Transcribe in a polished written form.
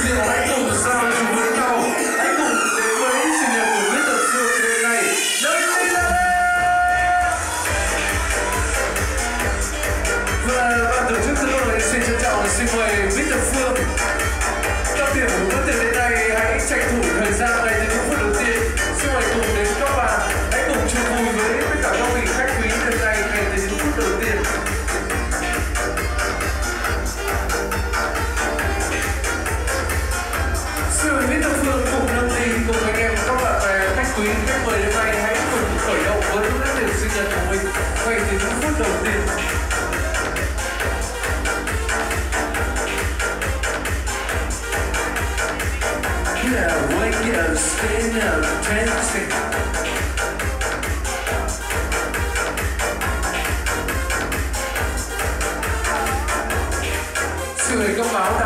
rượu hãy cùng sao chung với nhau. Hãy cùng đến với sinh nhật của Mr. Phương đêm nay. Nâng tay lên! Và ban tổ chức chúng tôi xin trân trọng xin mời Mr. Phương. Cao điểm của bữa tiệc đêm nay, hãy tranh thủ thời gian này từ những phút đầu tiên. Xin mời cùng đến các bạn, hãy cùng chung vui với tất cả các vị khách quý đêm nay ngay từ những phút đầu tiên. Xin mời Mr. Phương cùng nâng ly cùng anh em các bạn bè khách quý khách mời đêm nay hãy cùng khởi động với những bữa tiệc sinh nhật của mình ngay từ những phút đầu tiên. Yeah, wake up, stand up, dancing. Xin mời các báo